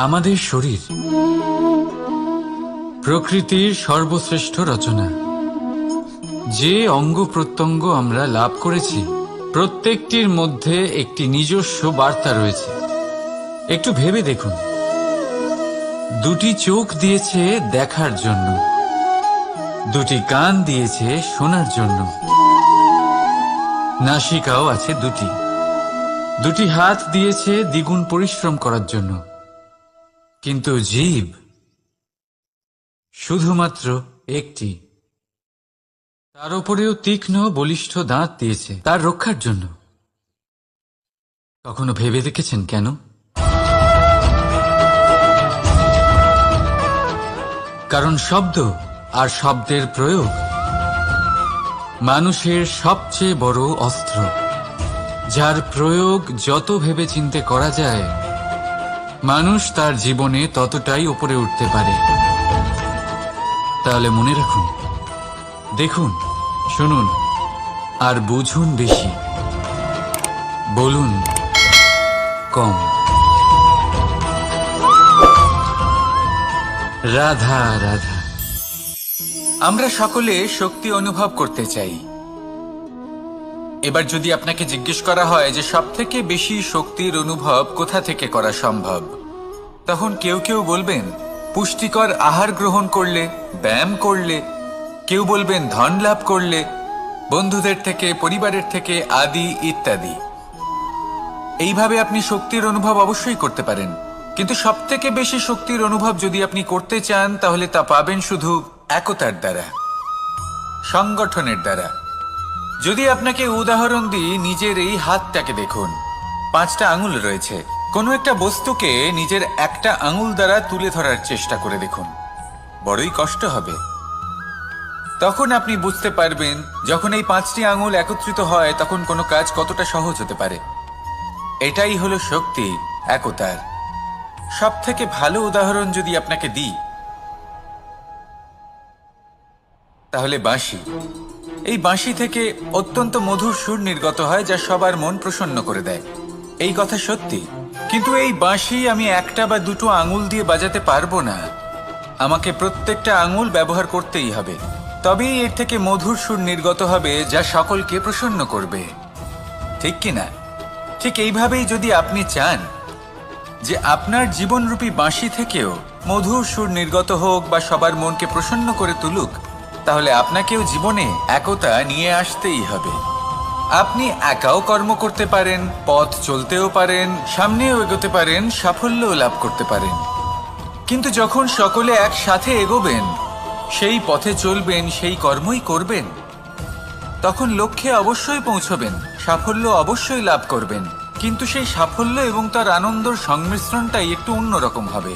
আমাদের শরীর প্রকৃতির সর্বশ্রেষ্ঠ রচনা। যে অঙ্গ প্রত্যঙ্গ আমরা লাভ করেছি প্রত্যেকটির মধ্যে একটি নিজস্ব বার্তা রয়েছে। একটু ভেবে দেখুন, দুটি চোখ দিয়েছে দেখার জন্য, দুটি কান দিয়েছে শোনার জন্য, নাসিকাও আছে দুটি, দুটি হাত দিয়েছে দ্বিগুণ পরিশ্রম করার জন্য। কিন্তু জীব শুধুমাত্র একটি, তার উপরেও তীক্ষ্ণ বলিষ্ঠ দাঁত দিয়েছে তার রক্ষার জন্য। কখনো ভেবে দেখেছেন কেন? কারণ শব্দ আর শব্দের প্রয়োগ মানুষের সবচেয়ে বড় অস্ত্র, যার প্রয়োগ যত ভেবেচিন্তে করা যায় মানুষ তার জীবনে ততটাই উপরে উঠতে পারে। তাহলে মনে রাখুন, দেখুন, শুনুন আর বুঝুন বেশি, বলুন কম। রাধা রাধা। আমরা সকলে শক্তি অনুভব করতে চাই। এবার যদি আপনাকে জিজ্ঞেস করা হয় যে সবথেকে বেশি শক্তির অনুভব কোথা থেকে করা সম্ভব, তখন কেউ কেউ বলবেন পুষ্টিকর আহার গ্রহণ করলে, ব্যায়াম করলে, কেউ বলবেন ধন লাভ করলে, বন্ধুদের থেকে, পরিবারের থেকে, আদি ইত্যাদি। এইভাবে আপনি শক্তির অনুভব অবশ্যই করতে পারেন, কিন্তু সবথেকে বেশি শক্তির অনুভব যদি আপনি করতে চান তাহলে তা পাবেন শুধু একতার দ্বারা, সংগঠনের দ্বারা। যদি আপনাকে উদাহরণ দিই, নিজের এই হাতটাকে দেখুন, 5টা আঙুল রয়েছে। কোনো একটা বস্তুকে নিজের একটা আঙুল দ্বারা তুলে ধরার চেষ্টা করে দেখুন, বড়ই কষ্ট হবে। তখন আপনি বুঝতে পারবেন যখন এই 5টি আঙুল একত্রিত হয় তখন কোনো কাজ কতটা সহজ হতে পারে। এটাই হলো শক্তি, একতার। সব থেকে ভালো উদাহরণ যদি আপনাকে দিই তাহলে বাঁশি। এই বাঁশি থেকে অত্যন্ত মধুর সুর নির্গত হয় যা সবার মন প্রসন্ন করে দেয়। এই কথা সত্যি, কিন্তু এই বাঁশি আমি একটা বা দুটো আঙুল দিয়ে বাজাতে পারবো না। আমাকে প্রত্যেকটা আঙুল ব্যবহার করতেই হবে, তবেই এর থেকে মধুর সুর নির্গত হবে যা সকলকে প্রসন্ন করবে, ঠিক কিনা? ঠিক এইভাবেই যদি আপনি চান যে আপনার জীবনরূপী বাঁশি থেকেও মধুর সুর নির্গত হোক বা সবার মনকে প্রসন্ন করে তুলুক, তাহলে আপনাকেও জীবনে একতা নিয়ে আসতেই হবে। আপনি একাও কর্ম করতে পারেন, পথ চলতেও পারেন, সামনেও এগোতে পারেন, সাফল্যও লাভ করতে পারেন। কিন্তু যখন সকলে একসাথে এগোবেন, সেই পথে চলবেন, সেই কর্মই করবেন, তখন লক্ষ্যে অবশ্যই পৌঁছবেন, সাফল্য অবশ্যই লাভ করবেন। কিন্তু সেই সাফল্য এবং তার আনন্দর সংমিশ্রণটাই একটু অন্যরকম হবে।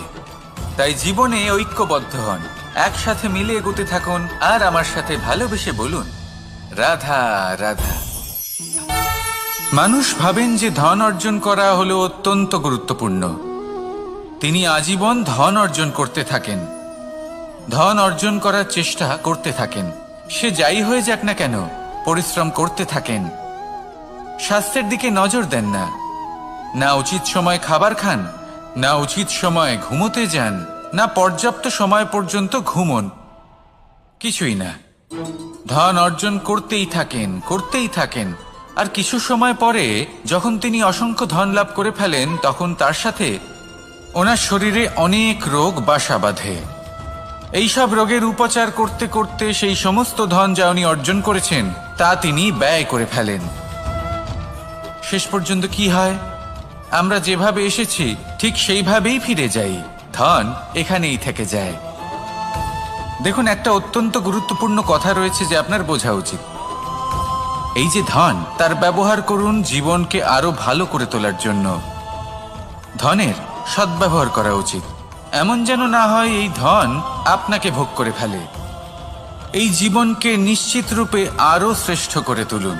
তাই জীবনে ঐক্যবদ্ধ হন, একসাথে মিলে এগোতে থাকুন, আর আমার সাথে ভালোবেসে বলুন রাধা রাধা। মানুষ ভাবেন যে ধন অর্জন করা হলো অত্যন্ত গুরুত্বপূর্ণ। তিনি আজীবন ধন অর্জন করতে থাকেন, ধন অর্জন করার চেষ্টা করতে থাকেন। সে যাই হয়ে যাক না কেন, পরিশ্রম করতে থাকেন। স্বাস্থ্যের দিকে নজর দেন না, না উচিত সময় খাবার খান, না উচিত সময় ঘুমোতে যান, না পর্যাপ্ত সময় পর্যন্ত ঘুমন, কিছুই না। ধন অর্জন করতেই থাকেন, করতেই থাকেন। আর কিছু সময় পরে যখন তিনি অসংখ্য ধন লাভ করে ফেলেন, তখন তার সাথে ওনার শরীরে অনেক রোগ বাসা বাঁধে। এইসব রোগের উপচার করতে করতে সেই সমস্ত ধন যা উনি অর্জন করেছেন তা তিনি ব্যয় করে ফেলেন। শেষ পর্যন্ত কি হয়? আমরা যেভাবে এসেছি ঠিক সেইভাবেই ফিরে যাই, ধন এখানেই থেকে যায়। দেখুন, একটা অত্যন্ত গুরুত্বপূর্ণ কথা রয়েছে যে আপনার বোঝা উচিত। এই যে ধন, তার ব্যবহার করুন জীবনকে আরো ভালো করে তোলার জন্য। ধনের সদ্ব্যবহার করা উচিত, এমন যেন না হয় এই ধন আপনাকে ভোগ করে ফেলে। এই জীবনকে নিশ্চিত রূপে আরো শ্রেষ্ঠ করে তুলুন।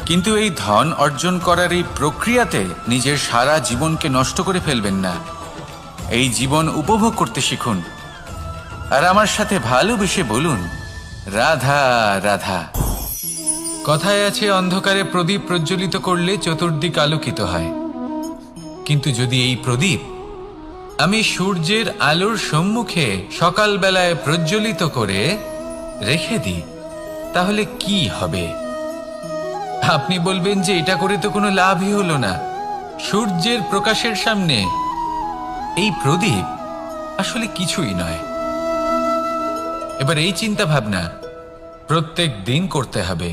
কিন্তু এই ধন অর্জন করার এই প্রক্রিয়াতে নিজের সারা জীবনকে নষ্ট করে ফেলবেন না। এই জীবন উপভোগ করতে শিখুন, আর আমার সাথে ভালোবেসে বলুন রাধা রাধা। কথায় আছে, অন্ধকারে প্রদীপ প্রজ্বলিত করলে চতুর্দিক আলোকিত হয়। কিন্তু যদি এই প্রদীপ আমি সূর্যের আলোর সম্মুখে সকালবেলায় প্রজ্বলিত করে রেখে দিই, তাহলে কি হবে? আপনি বলবেন যে এটা করে তো কোনো লাভই হলো না। সূর্যের প্রকাশের সামনে এই প্রদীপ আসলে কিছুই নয়। এবার এই চিন্তা ভাবনা প্রত্যেক দিন করতে হবে,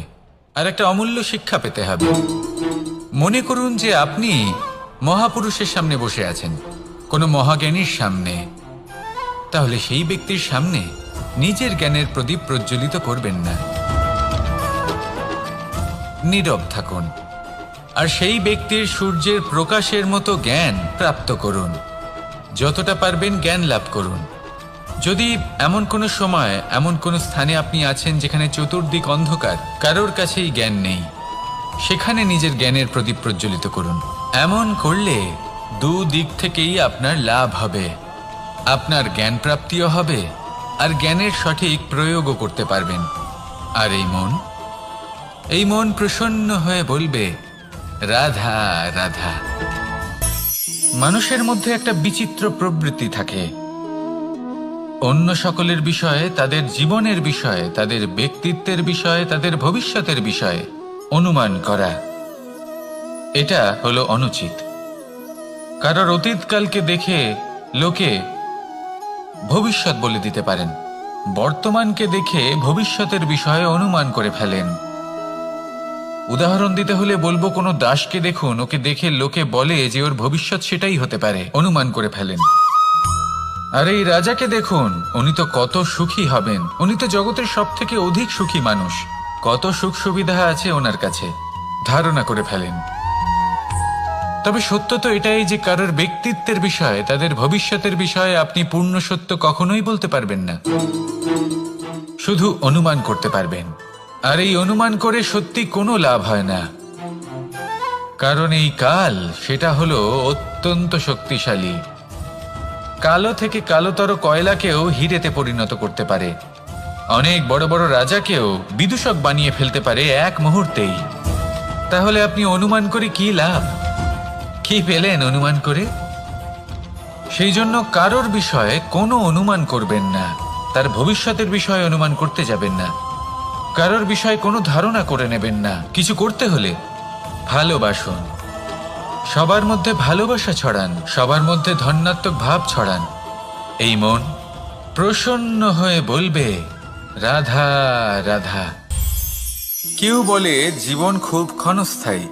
আর একটা অমূল্য শিক্ষা পেতে হবে। মনে করুন যে আপনি মহাপুরুষের সামনে বসে আছেন, কোনো মহাজ্ঞানীর সামনে, তাহলে সেই ব্যক্তির সামনে নিজের জ্ঞানের প্রদীপ প্রজ্বলিত করবেন না, নীরব থাকুন আর সেই ব্যক্তির সূর্যের প্রকাশের মতো জ্ঞান প্রাপ্ত করুন। যতটা পারবেন জ্ঞান লাভ করুন। যদি এমন কোনো সময় এমন কোনো স্থানে আপনি আছেন যেখানে চতুর্দিক অন্ধকার, কারোর কাছেই জ্ঞান নেই, সেখানে নিজের জ্ঞানের প্রদীপ প্রজ্বলিত করুন। এমন করলে দুদিক থেকেই আপনার লাভ হবে। আপনার জ্ঞান প্রাপ্তিও হবে আর জ্ঞানের সঠিক প্রয়োগও করতে পারবেন। আর এই মন প্রসন্ন হয়ে বলবে, রাধা রাধা। মানুষের মধ্যে একটা বিচিত্র প্রবৃত্তি থাকে, অন্য সকলের বিষয়ে, তাদের জীবনের বিষয়ে, তাদের ব্যক্তিত্বের বিষয়ে, তাদের ভবিষ্যতের বিষয়ে অনুমান করা। এটা হলো অনুচিত। কারোর অতীতকালকে দেখে লোকে ভবিষ্যৎ বলে দিতে পারেন, বর্তমানকে দেখে ভবিষ্যতের বিষয়ে অনুমান করে ফেলেন। উদাহরণ দিতে হলে বলবো, কোনো দাসকে দেখুন, ওকে দেখে লোকে বলে যে ওর ভবিষ্যৎ সেটাই হতে পারে, অনুমান করে ফেলেন। আর এই রাজাকে দেখুন, উনি তো কত সুখী হবেন, উনি তো জগতের সব থেকে অধিক সুখী মানুষ, কত সুখ সুবিধা আছে ওনার কাছে, ধারণা করে ফেলেন। তবে সত্য তো এটাই যে কারোর ব্যক্তিত্বের বিষয়ে, তাদের ভবিষ্যতের বিষয়ে আপনি পূর্ণ সত্য কখনোই বলতে পারবেন না, শুধু অনুমান করতে পারবেন। আর এই অনুমান করে সত্যি কোনো লাভ হয় না, কারণ এই কাল সেটা হলো অত্যন্ত শক্তিশালী। কালো থেকে কালোতর কয়লাকেও হীরেতে পরিণত করতে পারে, অনেক বড় বড় রাজাকেও বিদূষক বানিয়ে ফেলতে পারে এক মুহূর্তেই। তাহলে আপনি অনুমান করে কি লাভ? কি পেলেন অনুমান করে? সেই জন্য কারোর বিষয়ে কোনো অনুমান করবেন না, তার ভবিষ্যতের বিষয়ে অনুমান করতে যাবেন না, কারোর বিষয়ে কোনো ধারণা করে নেবেন না। কিছু করতে হলে ভালোবাসুন, সবার মধ্যে ভালোবাসা ছড়ান, সবার মধ্যে ধন্যাত্মক ভাব ছড়ান। এই মন প্রসন্ন হয়ে বলবে, রাধা রাধা। কেউ বলে জীবন খুব ক্ষণস্থায়ী,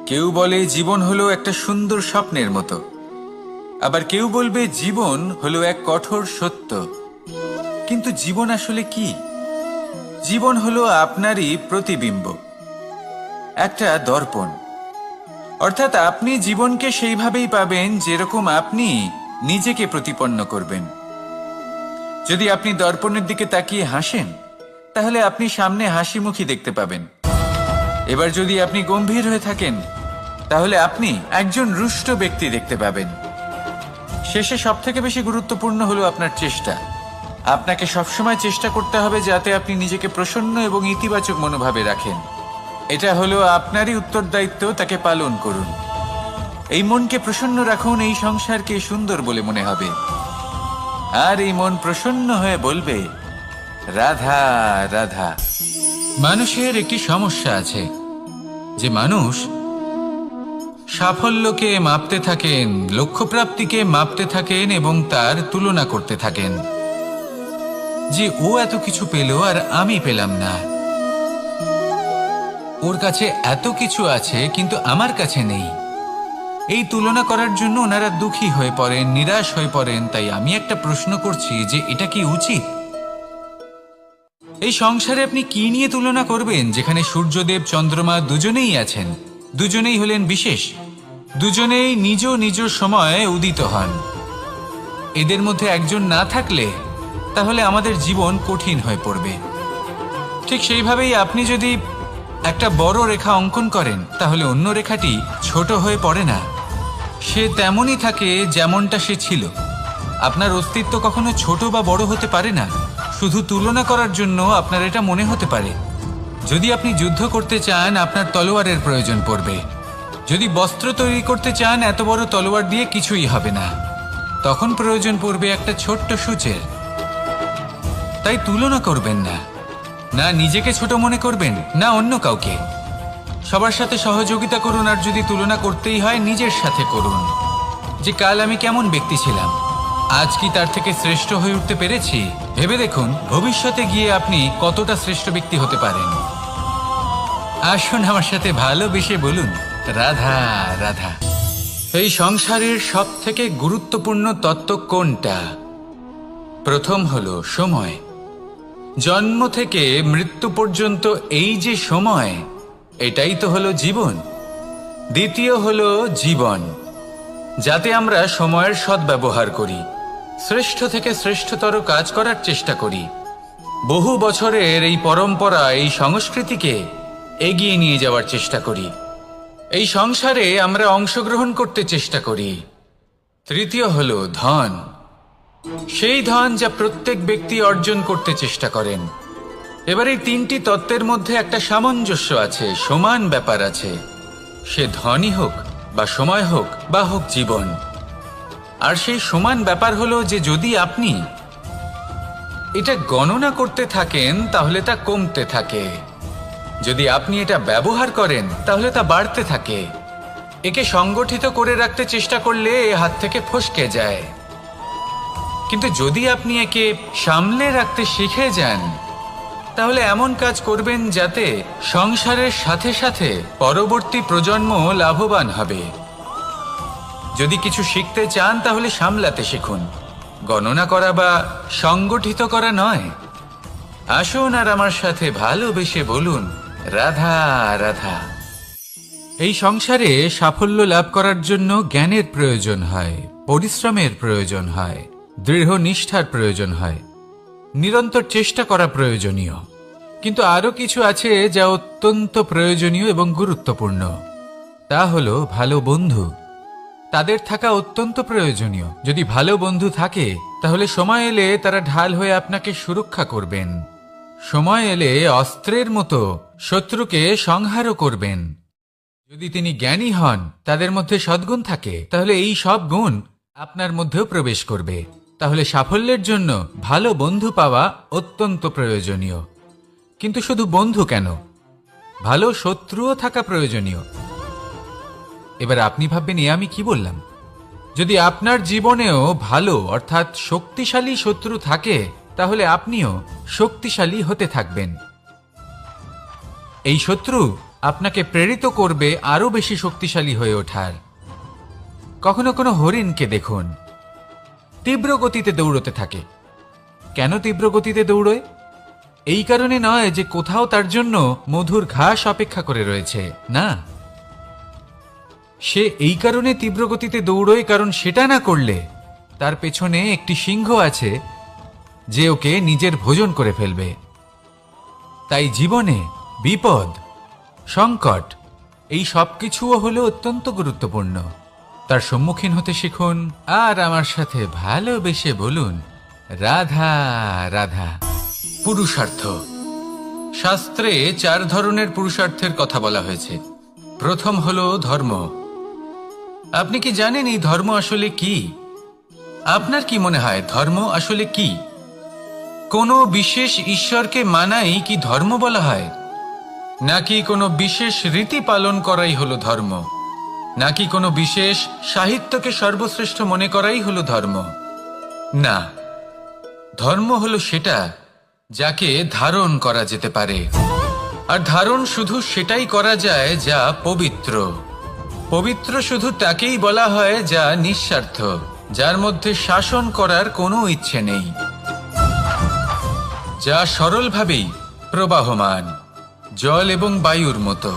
কেউ বলে জীবন হলো একটা সুন্দর স্বপ্নের মতো, আবার কেউ বলবে জীবন হলো এক কঠোর সত্য। কিন্তু জীবন আসলে কি? জীবন হলো আপনারই প্রতিবিম্ব, একটা দর্পণ। অর্থাৎ আপনি জীবনকে সেইভাবেই পাবেন যেরকম আপনি নিজেকে প্রতিপন্ন করবেন। যদি আপনি দর্পণের দিকে তাকিয়ে হাসেন, তাহলে আপনি সামনে হাসি মুখী দেখতে পাবেন। এবার যদি আপনি গম্ভীর হয়ে থাকেন, তাহলে আপনি একজন রুষ্ট ব্যক্তি দেখতে পাবেন। শেষে সবথেকে বেশি গুরুত্বপূর্ণ হলো আপনার চেষ্টা। আপনাকে সবসময় চেষ্টা করতে হবে যাতে আপনি নিজেকে প্রসন্ন এবং ইতিবাচক মনোভাবে রাখেন। এটা হলো আপনারই উত্তরদায়িত্ব, তাকে পালন করুন। এই মনকে প্রসন্ন রাখুন, এই সংসারকে সুন্দর বলে মনে হবে। আর এই মন প্রসন্ন হয়ে বলবে, রাধা রাধা। মানুষের একটি সমস্যা আছে যে মানুষ সাফল্যকে মাপতে থাকেন, লক্ষ্যপ্রাপ্তিকে মাপতে থাকেন এবং তার তুলনা করতে থাকেন যে ও এত কিছু পেল আর আমি পেলাম না, ওর কাছে এত কিছু আছে কিন্তু আমার কাছে নেই। এই তুলনা করার জন্য ওনারা দুঃখী হয়ে পড়েন, নিরাশ হয়ে পড়েন। তাই আমি একটা প্রশ্ন করছি যে এটা কি উচিত? এই সংসারে আপনি কি নিয়ে তুলনা করবেন, যেখানে সূর্যদেব চন্দ্রমা দুজনেই আছেন, দুজনেই হলেন বিশেষ, দুজনেই নিজ নিজ সময়ে উদিত হন। এদের মধ্যে একজন না থাকলে তাহলে আমাদের জীবন কঠিন হয়ে পড়বে। ঠিক সেইভাবেই আপনি যদি একটা বড় রেখা অঙ্কন করেন, তাহলে অন্য রেখাটি ছোট হয়ে পড়ে না, সে তেমনই থাকে যেমনটা সে ছিল। আপনার অস্তিত্ব কখনো ছোট বা বড় হতে পারে না, শুধু তুলনা করার জন্য আপনার এটা মনে হতে পারে। যদি আপনি যুদ্ধ করতে চান, আপনার তলোয়ারের প্রয়োজন পড়বে। যদি বস্ত্র তৈরি করতে চান, এত বড় তলোয়ার দিয়ে কিছুই হবে না। তখন প্রয়োজন পড়বে একটা ছোট্ট সূচের। তাই তুলনা করবেন না, না নিজেকে ছোট মনে করবেন, না অন্য কাউকে। সবার সাথে সহযোগিতা করুন, আর যদি তুলনা করতেই হয় নিজের সাথে করুন, যে কাল আমি কেমন ব্যক্তি ছিলাম, আজ কি তার থেকে শ্রেষ্ঠ হয়ে উঠতে পেরেছি। ভেবে দেখুন ভবিষ্যতে গিয়ে আপনি কতটা শ্রেষ্ঠ ব্যক্তি হতে পারেন। আসুন আমার সাথে ভালোবেসে বলুন, রাধা রাধা। এই সংসারের সব থেকে গুরুত্বপূর্ণ তত্ত্ব কোনটা? প্রথম হলো সময়। জন্ম থেকে মৃত্যু পর্যন্ত এই যে সময়, এটাই তো হলো জীবন। দ্বিতীয় হলো জীবন, যাতে আমরা সময়ের সদ্ব্যবহার করি, শ্রেষ্ঠ থেকে শ্রেষ্ঠতর কাজ করার চেষ্টা করি। বহু বছরের এই পরম্পরা, এই সংস্কৃতিকে এগিয়ে নিয়ে যাওয়ার চেষ্টা করি। এই সংসারে আমরা অংশগ্রহণ করতে চেষ্টা করি। তৃতীয় হলো ধন, সেই ধন যা প্রত্যেক ব্যক্তি অর্জন করতে চেষ্টা করেন। এবার এই তিনটি তত্ত্বের মধ্যে একটা সামঞ্জস্য আছে, সমান ব্যাপার আছে। সে ধনই হোক বা সময় হোক বা হোক জীবন। আর সেই সমান ব্যাপার হলো যে যদি আপনি এটা গণনা করতে থাকেন তাহলে তা কমতে থাকে, যদি আপনি এটা ব্যবহার করেন তাহলে তা বাড়তে থাকে। একে সংগঠিত করে রাখতে চেষ্টা করলে এ হাত থেকে ফসকে যায়, কিন্তু যদি আপনি একে সামলে রাখতে শিখে যান তাহলে এমন কাজ করবেন যাতে সংসারের সাথে সাথে পরবর্তী প্রজন্ম লাভবান হবে। যদি কিছু শিখতে চান তাহলে সামলাতে শিখুন, গণনা করা বা সংগঠিত করা নয়। আসুন আর আমার সাথে ভালোবেসে বলুন, রাধা রাধা। এই সংসারে সাফল্য লাভ করার জন্য জ্ঞানের প্রয়োজন হয়, পরিশ্রমের প্রয়োজন হয়, দৃঢ় নিষ্ঠার প্রয়োজন হয়, নিরন্তর চেষ্টা করা প্রয়োজনীয়। কিন্তু আরো কিছু আছে যা অত্যন্ত প্রয়োজনীয় এবং গুরুত্বপূর্ণ। তা হলো ভালো বন্ধু। তাদের থাকা অত্যন্ত প্রয়োজনীয়। যদি ভালো বন্ধু থাকে তাহলে সময় এলে তারা ঢাল হয়ে আপনাকে সুরক্ষা করবেন। সময় এলে অস্ত্রের মতো শত্রুকে সংহারও করবেন। যদি তিনি জ্ঞানী হন, তাদের মধ্যে সদ্গুণ থাকে, তাহলে এই সব গুণ আপনার মধ্যেও প্রবেশ করবে। তাহলে সাফল্যের জন্য ভালো বন্ধু পাওয়া অত্যন্ত প্রয়োজনীয়। কিন্তু শুধু বন্ধু কেন, ভালো শত্রুও থাকা প্রয়োজনীয়। এবার আপনি ভাববেন, এ আমি কি বললাম? যদি আপনার জীবনেও ভালো অর্থাৎ শক্তিশালী শত্রু থাকে তাহলে আপনিও শক্তিশালী হতে থাকবেন। এই শত্রু আপনাকে প্রেরিত করবে আরো বেশি শক্তিশালী হয়ে ওঠার। কখনো কোনো হরিণকে দেখুন, তীব্র গতিতে দৌড়তে থাকে। কেন তীব্র গতিতে দৌড়য়? এই কারণে নয় যে কোথাও তার জন্য মধুর ঘাস অপেক্ষা করে রয়েছে, না। সে এই কারণে তীব্র গতিতে দৌড়য় কারণ সেটা না করলে তার পেছনে একটি সিংহ আছে যে ওকে নিজের ভোজন করে ফেলবে। তাই জীবনে বিপদ, সংকট, এই সব কিছুও হলো অত্যন্ত গুরুত্বপূর্ণ। তার সম্মুখীন হতে শিখুন আর আমার সাথে ভালোবেসে বলুন, রাধা রাধা। পুরুষার্থ। শাস্ত্রে 4 ধরনের পুরুষার্থের কথা বলা হয়েছে। প্রথম হলো ধর্ম। আপনি কি জানেন এই ধর্ম আসলে কি? আপনার কি মনে হয় ধর্ম আসলে কি? কোনো বিশেষ ঈশ্বরকে মানাই কি ধর্ম বলা হয়? নাকি কোনো বিশেষ রীতি পালন করাই হলো ধর্ম? নাকি কোনো বিশেষ সাহিত্যকে সর্বশ্রেষ্ঠ মনে করাই হলো ধর্ম? না, ধর্ম হলো সেটা যাকে ধারণ করা যেতে পারে। আর ধারণ শুধু সেটাই করা যায় যা পবিত্র। পবিত্র শুধু তাকেই বলা হয় যা নিঃস্বার্থ, যার মধ্যে শাসন করার কোনো ইচ্ছে নেই, যা সরলভাবেই প্রবাহমান, জল এবং বায়ুর মতো।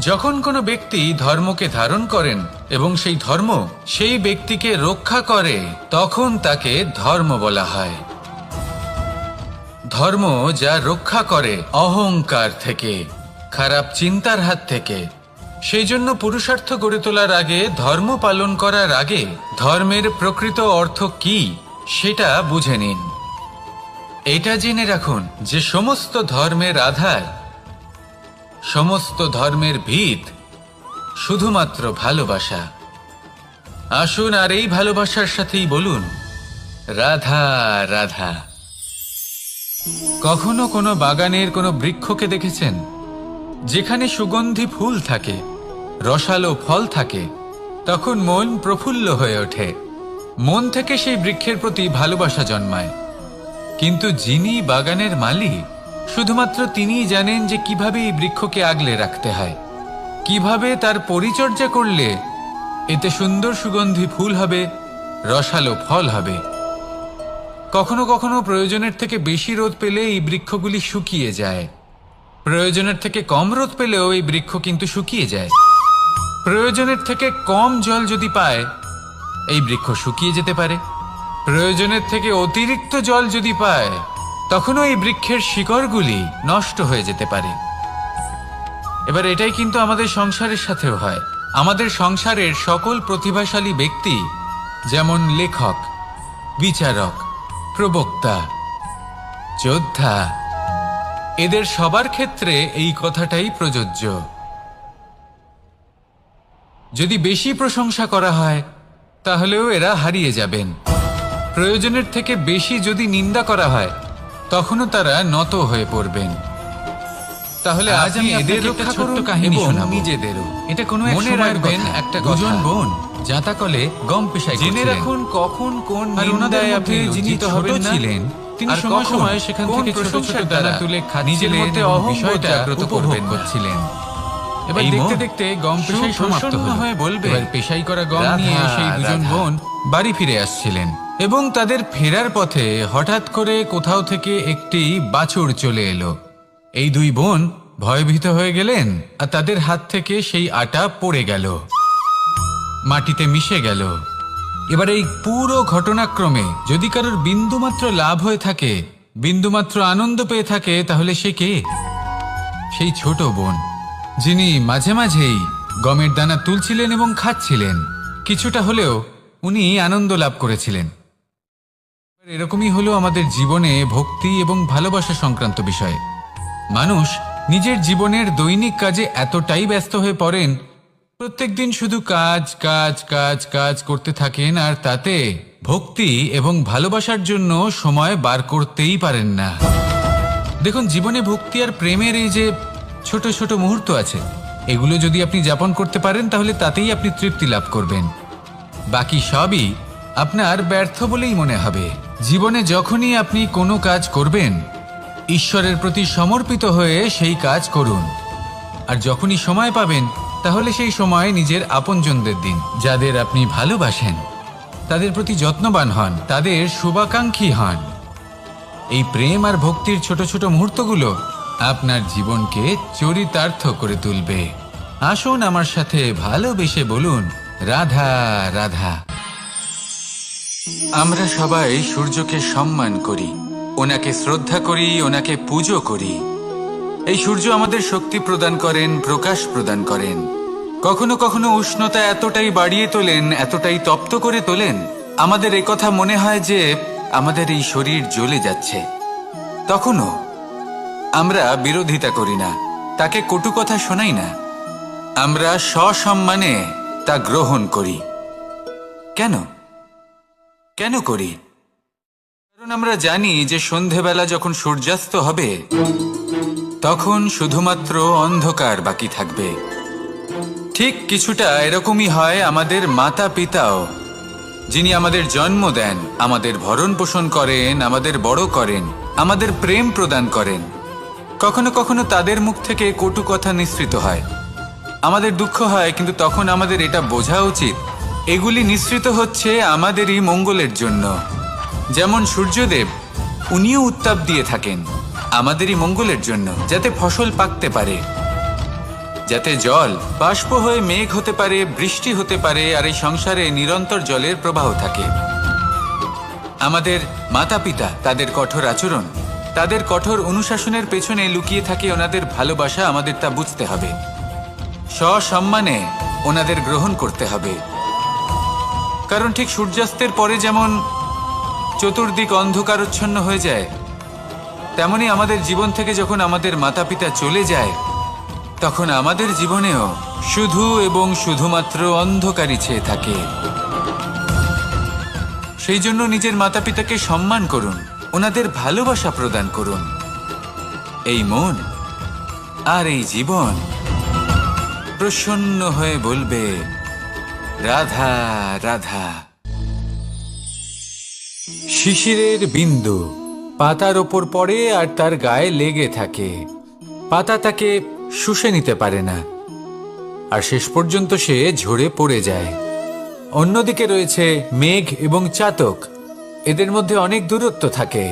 যখন কোনো ব্যক্তি ধর্মকে ধারণ করেন এবং সেই ধর্ম সেই ব্যক্তিকে রক্ষা করে, তখন তাকে ধর্ম বলা হয়। ধর্ম যা রক্ষা করে অহংকার থেকে, খারাপ চিন্তার হাত থেকে। সেই জন্য পুরুষার্থ গড়ে তোলার আগে, ধর্ম পালন করার আগে ধর্মের প্রকৃত অর্থ কি সেটা বুঝে নিন। এটা জেনে রাখুন যে সমস্ত ধর্মের আধার, সমস্ত ধর্মের ভিত শুধুমাত্র ভালোবাসা। আসুন আর এই ভালোবাসার সাথেই বলুন, রাধা রাধা। কখনো কোনো বাগানের কোনো বৃক্ষকে দেখেছেন যেখানে সুগন্ধি ফুল থাকে, রসালো ফল থাকে? তখন মন প্রফুল্ল হয়ে ওঠে, মন থেকে সেই বৃক্ষের প্রতি ভালোবাসা জন্মায়। কিন্তু যিনি বাগানের মালিক, শুধুমাত্র তিনিই জানেন যে কিভাবে এই বৃক্ষকে আগলে রাখতে হয়, কিভাবে তার পরিচর্যা করলে এতে সুন্দর সুগন্ধি ফুল হবে, রসালো ফল হবে। কখনো কখনো প্রয়োজনের থেকে বেশি রোদ পেলে এই বৃক্ষগুলি শুকিয়ে যায়, প্রয়োজনের থেকে কম রোদ পেলেও এই বৃক্ষ কিন্তু শুকিয়ে যায়। প্রয়োজনের থেকে কম জল যদি পায়, এই বৃক্ষ শুকিয়ে যেতে পারে। প্রয়োজনের থেকে অতিরিক্ত জল যদি পায়, তখনও এই বৃক্ষের শিকড়গুলি নষ্ট হয়ে যেতে পারে। এবার এটাই কিন্তু আমাদের সংসারের সাথেও হয়। আমাদের সংসারের সকল প্রতিভাশালী ব্যক্তি, যেমন লেখক, বিচারক, প্রবক্তা, যোদ্ধা, এদের সবার ক্ষেত্রে এই কথাটাই প্রযোজ্য। যদি বেশি প্রশংসা করা হয়, তাহলেও এরা হারিয়ে যাবেন। প্রয়োজনের থেকে বেশি যদি নিন্দা করা হয়, তখনও তারা নত হয়ে পড়বেন। তাহলে আজ আমি এদের একটা ছোট্ট কাহিনী শোনাবো, নিজেদেরও। এটা কোনো মনে রাখবেন, একটা দুজন বোন জাঁতাকলে গম পেশাই জেনে রাখুন কখন কোন নিন্দায় আপনি লজ্জিত হবেন ছিলেন। তিনি সময় সময় সেখান থেকে ছোট ছোট দানা তুলে নিজের মধ্যে অহংবোধ জাগ্রত করছিলেন। এবার দেখতে দেখতে গম পেশাই সমাপ্ত হয়ে বলবে, পেশাই করা গম নিয়ে সেই দুজন বোন বাড়ি ফিরে আসছিলেন এবং তাদের ফেরার পথে হঠাৎ করে কোথাও থেকে একটি বাছুর চলে এলো। এই দুই বোন ভয়ভীত হয়ে গেলেন আর তাদের হাত থেকে সেই আটা পড়ে গেল, মাটিতে মিশে গেল। এবার এই পুরো ঘটনাক্রমে যদি কারোর বিন্দুমাত্র লাভ হয়ে থাকে, বিন্দুমাত্র আনন্দ পেয়ে থাকে, তাহলে সে কে? সেই ছোট বোন, যিনি মাঝে মাঝেই গমের দানা তুলছিলেন এবং খাচ্ছিলেন। কিছুটা হলেও উনি আনন্দ লাভ করেছিলেন। এরকমই হলো আমাদের জীবনে ভক্তি এবং ভালোবাসা সংক্রান্ত বিষয়। মানুষ নিজের জীবনের দৈনিক কাজে এতটাই ব্যস্ত হয়ে পড়েন, প্রত্যেকদিন শুধু কাজ কাজ কাজ কাজ করতে থাকেন, আর তাতে ভক্তি এবং ভালোবাসার জন্য সময় বার করতেই পারেন না। দেখুন, জীবনে ভক্তি আর প্রেমের এই যে ছোট ছোট মুহূর্ত আছে, এগুলো যদি আপনি যাপন করতে পারেন, তাহলে তাতেই আপনি তৃপ্তি লাভ করবেন। বাকি সবই আপনার ব্যর্থ বলেই মনে হবে। জীবনে যখনই আপনি কোনো কাজ করবেন, ঈশ্বরের প্রতি সমর্পিত হয়ে সেই কাজ করুন। আর যখনই সময় পাবেন, তাহলে সেই সময় নিজের আপনজনদের দিন। যাদের আপনি ভালোবাসেন তাদের প্রতি যত্নবান হন, তাদের শুভাকাঙ্ক্ষী হন। এই প্রেম আর ভক্তির ছোট ছোট মুহূর্তগুলো আপনার জীবনকে চরিতার্থ করে তুলবে। আসুন আমার সাথে ভালোবেসে বলুন, রাধা রাধা। আমরা সবাই সূর্যকে সম্মান করি, ওনাকে শ্রদ্ধা করি, ওনাকে পুজো করি। এই সূর্য আমাদের শক্তি প্রদান করেন, প্রকাশ প্রদান করেন। কখনো কখনো উষ্ণতা এতটাই বাড়িয়ে তোলেন, এতটাই তপ্ত করে তোলেন, আমাদের একথা মনে হয় যে আমাদের এই শরীর জ্বলে যাচ্ছে। তখনও আমরা বিরোধিতা করি না, তাকে কটু কথা শোনাই না, আমরা সসম্মানে তা গ্রহণ করি। কেন কেন করি? কারণ আমরা জানি যে সন্ধেবেলা যখন সূর্যাস্ত হবে, তখন শুধুমাত্র অন্ধকার বাকি থাকবে। ঠিক কিছুটা এরকমই হয় আমাদের মাতা পিতাও, যিনি আমাদের জন্ম দেন, আমাদের ভরণ পোষণ করেন, আমাদের বড় করেন, আমাদের প্রেম প্রদান করেন। কখনো কখনো তাদের মুখ থেকে কটু কথা নিঃসৃত হয়, আমাদের দুঃখ হয়, কিন্তু তখন আমাদের এটা বোঝা উচিত এগুলি নিঃসৃত হচ্ছে আমাদেরই মঙ্গলের জন্য। যেমন সূর্যদেব, উনিও উত্তাপ দিয়ে থাকেন আমাদেরই মঙ্গলের জন্য, যাতে ফসল পাকতে পারে, যাতে জল বাষ্প হয়ে মেঘ হতে পারে, বৃষ্টি হতে পারে, আর এই সংসারে নিরন্তর জলের প্রবাহ থাকে। আমাদের মাতা পিতা, তাদের কঠোর আচরণ, তাদের কঠোর অনুশাসনের পেছনে লুকিয়ে থাকে ওনাদের ভালোবাসা। আমাদের তা বুঝতে হবে, সসম্মানে ওনাদের গ্রহণ করতে হবে। কারণ ঠিক সূর্যাস্তের পরে যেমন চতুর্দিক অন্ধকারচ্ছন্ন হয়ে যায়, তেমনি আমাদের জীবন থেকে যখন আমাদের মাতা পিতা চলে যায়, তখন আমাদের জীবনেও শুধু এবং শুধুমাত্র অন্ধকারই ছেয়ে থাকে। সেই জন্য নিজের মাতা পিতাকে সম্মান করুন, ওনাদের ভালোবাসা প্রদান করুন। এই মন আর এই জীবন প্রসন্ন হয়ে বলবে রাধা রাধা। শিশিরের বিন্দু পাতার ওপর পড়ে আর তার গায়ে লেগে থাকে। পাতা তাকে শুষে নিতে পারে না, আর শেষ পর্যন্ত সে ঝরে পড়ে যায়। অন্যদিকে রয়েছে মেঘ এবং চাতক। এদের মধ্যে অনেক দূরত্ব থাকে।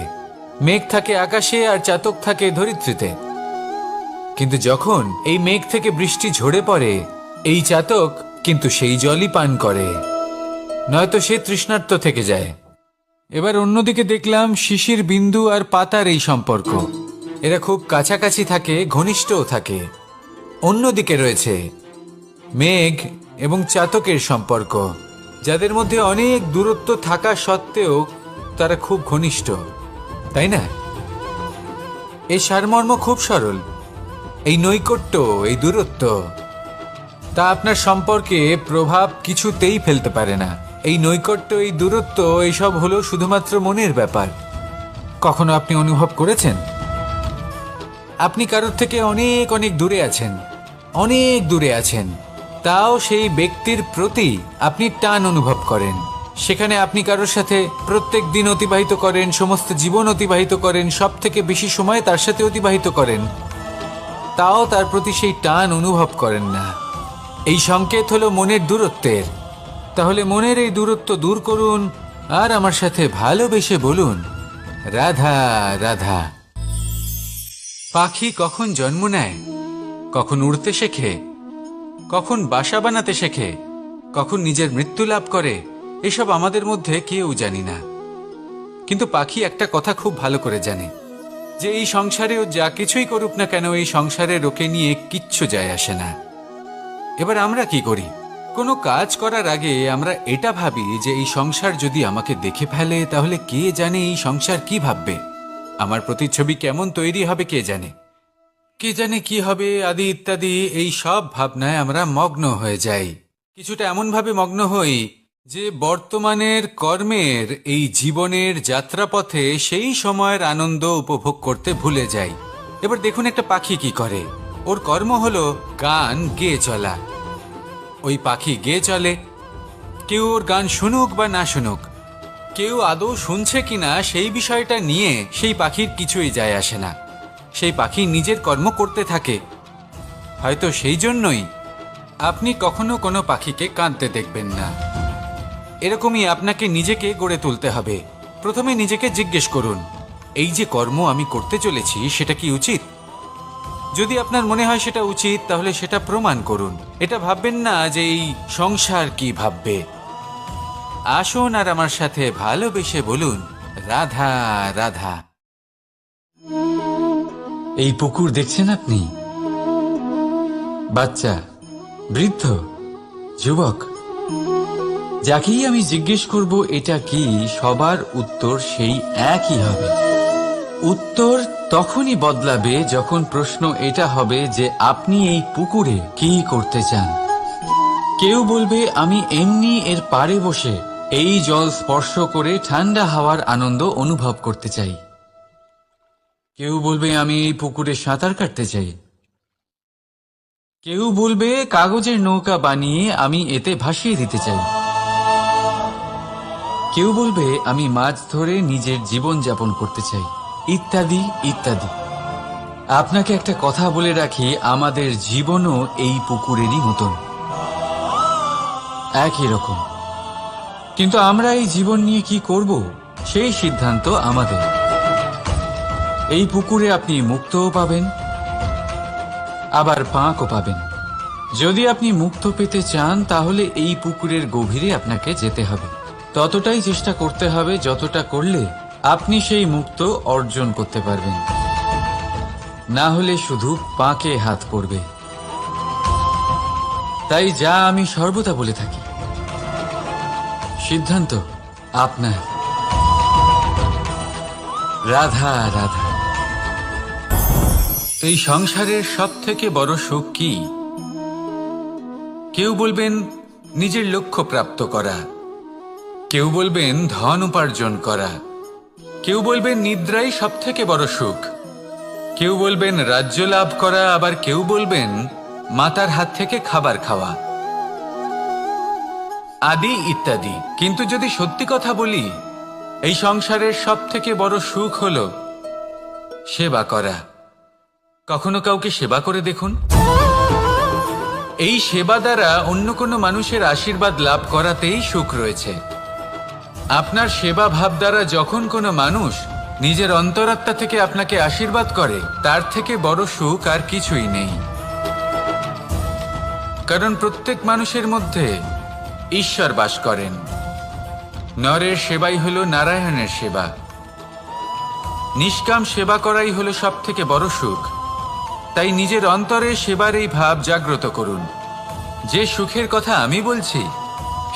মেঘ থাকে আকাশে আর চাতক থাকে ধরিত্রীতে। কিন্তু যখন এই মেঘ থেকে বৃষ্টি ঝরে পড়ে, এই চাতক কিন্তু সেই জলই পান করে, নয়তো সে তৃষ্ণার্ত থেকে যায়। এবার অন্যদিকে দেখলাম শিশির বিন্দু আর পাতার এই সম্পর্ক। এরা খুব কাছাকাছি থাকে, ঘনিষ্ঠও থাকে। অন্যদিকে রয়েছে মেঘ এবং চাতকের সম্পর্ক, যাদের মধ্যে অনেক দূরত্ব থাকা সত্ত্বেও তারা খুব ঘনিষ্ঠ, তাই না? এই সারমর্ম খুব সরল। এই নৈকট্য, এই দূরত্ব, তা আপনার সম্পর্কে প্রভাব কিছুতেই ফেলতে পারে না। এই নৈকট্য, এই দূরত্ব, এইসব হলো শুধুমাত্র মনের ব্যাপার। কখনো আপনি অনুভব করেছেন আপনি কারোর থেকে অনেক অনেক দূরে আছেন, অনেক দূরে আছেন, তাও সেই ব্যক্তির প্রতি আপনি টান অনুভব করেন। সেখানে আপনি কারোর সাথে প্রত্যেক দিন অতিবাহিত করেন, সমস্ত জীবন অতিবাহিত করেন, সব থেকে বেশি সময় তার সাথে অতিবাহিত করেন, তাও তার প্রতি সেই টান অনুভব করেন না। এই সংকেত হলো মনের দূরত্বের। তাহলে মনের এই দূরত্ব দূর করুন আর আমার সাথে ভালোবেসে বলুন রাধা রাধা। পাখি কখন জন্ম নেয়, কখন উড়তে শেখে, কখন বাসা বানাতে শেখে, কখন নিজের মৃত্যু লাভ করে, এসব আমাদের মধ্যে কেউ জানি না। কিন্তু পাখি একটা কথা খুব ভালো করে জানে, যে এই সংসারে ও যা কিছুই করুক না কেন, এই সংসারে ওকে নিয়ে কিচ্ছু যায় আসে না। এবার আমরা কি করি? কোনো কাজ করার আগে আমরা এটা ভাবি যে এই সংসার যদি আমাকে দেখে ফেলে, তাহলে কে জানে এই সংসার কি ভাববে, আমার প্রতিচ্ছবি কেমন তৈরি হবে কে জানে, কে জানে কি হবে আদি ইত্যাদি। এই সব ভাবনায় আমরা মগ্ন হয়ে যাই। কিছুটা এমনভাবে মগ্ন হই যে বর্তমানের কর্মের এই জীবনের যাত্রাপথে সেই সময়ের আনন্দ উপভোগ করতে ভুলে যাই। এবার দেখুন একটা পাখি কি করে। ওর কর্ম হলো গান গেয়ে চলা। ওই পাখি গেয়ে চলে, কেউ ওর গান শুনুক বা না শুনুক, কেউ আদৌ শুনছে কিনা সেই বিষয়টা নিয়ে সেই পাখির কিছুই যায় আসে না। সেই পাখি নিজের কর্ম করতে থাকে। হয়তো সেই জন্যই আপনি কখনো কোনো পাখিকে কাঁদতে দেখবেন না। এরকমই আপনাকে নিজেকে গড়ে তুলতে হবে। প্রথমে নিজেকে জিজ্ঞেস করুন, এই যে কর্ম আমি করতে চলেছি সেটা কি উচিত? যদি আপনার মনে হয় সেটা উচিত, তাহলে সেটা প্রমাণ করুন। এটা ভাববেন না যে এই সংসার কি ভাববে। আসুন আর আমার সাথে ভালোবেসে বলুন রাধা রাধা। এই পুকুর দেখছেন আপনি? বাচ্চা, বৃদ্ধ, যুবক, যাকেই আমি জিজ্ঞেস করব এটা কি, সবার উত্তর সেই একই হবে। উত্তর তখনই বদলাবে যখন প্রশ্ন এটা হবে যে আপনি এই পুকুরে কি করতে চান। কেউ বলবে আমি এমনি এর পাড়ে বসে এই জল স্পর্শ করে ঠান্ডা হাওয়ার আনন্দ অনুভব করতে চাই। কেউ বলবে আমি এই পুকুরে সাঁতার কাটতে চাই। কেউ বলবে কাগজের নৌকা বানিয়ে আমি এতে ভাসিয়ে দিতে চাই। কেউ বলবে আমি মাছ ধরে নিজের জীবন যাপন করতে চাই, ইত্যাদি ইত্যাদি। আপনাকে একটা কথা বলে রাখি, আমাদের জীবনও এই পুকুরেরই মতন, একই রকম। কিন্তু আমরা এই জীবন নিয়ে কি করব সেই সিদ্ধান্ত আমাদের। এই পুকুরে আপনি মুক্তও পাবেন, আবার ফাঁকও পাবেন। যদি আপনি মুক্ত পেতে চান, তাহলে এই পুকুরের গভীরে আপনাকে যেতে হবে। ততটাই চেষ্টা করতে হবে যতটা করলে আপনি সেই মুক্ত অর্জন করতে পারবেন। না হলে শুধু পাঁকে হাত পড়বে। তাই যা আমি সর্বদা বলে থাকি, সিদ্ধান্ত আপনার। রাধা রাধা। এই সংসারের সব থেকে বড় সুখ কি? কেউ বলবেন নিজের লক্ষ্য প্রাপ্ত করা, কেউ বলবেন ধন উপার্জন করা, কেউ বলবেন নিদ্রাই সব থেকে বড় সুখ, কেউ বলবেন রাজ্য লাভ করা, আবার কেউ বলবেন মাতার হাত থেকে খাবার খাওয়া, আদি ইত্যাদি। কিন্তু যদি সত্যি কথা বলি, এই সংসারের সব থেকে বড় সুখ হলো সেবা করা। কখনো কাউকে সেবা করে দেখুন। এই সেবা দ্বারা অন্য কোনো মানুষের আশীর্বাদ লাভ করাতেই সুখ রয়েছে। আপনার সেবা ভাব দ্বারা যখন কোনো মানুষ নিজের অন্তরাত্মা থেকে আপনাকে আশীর্বাদ করে, তার থেকে বড় সুখ আর কিছুই নেই। কারণ প্রত্যেক মানুষের মধ্যে ঈশ্বর বাস করেন। নরের সেবাই হলো নারায়ণের সেবা। নিষ্কাম সেবা করাই হলো সব থেকে বড় সুখ। তাই নিজের অন্তরে সেবার এই ভাব জাগ্রত করুন। যে সুখের কথা আমি বলছি,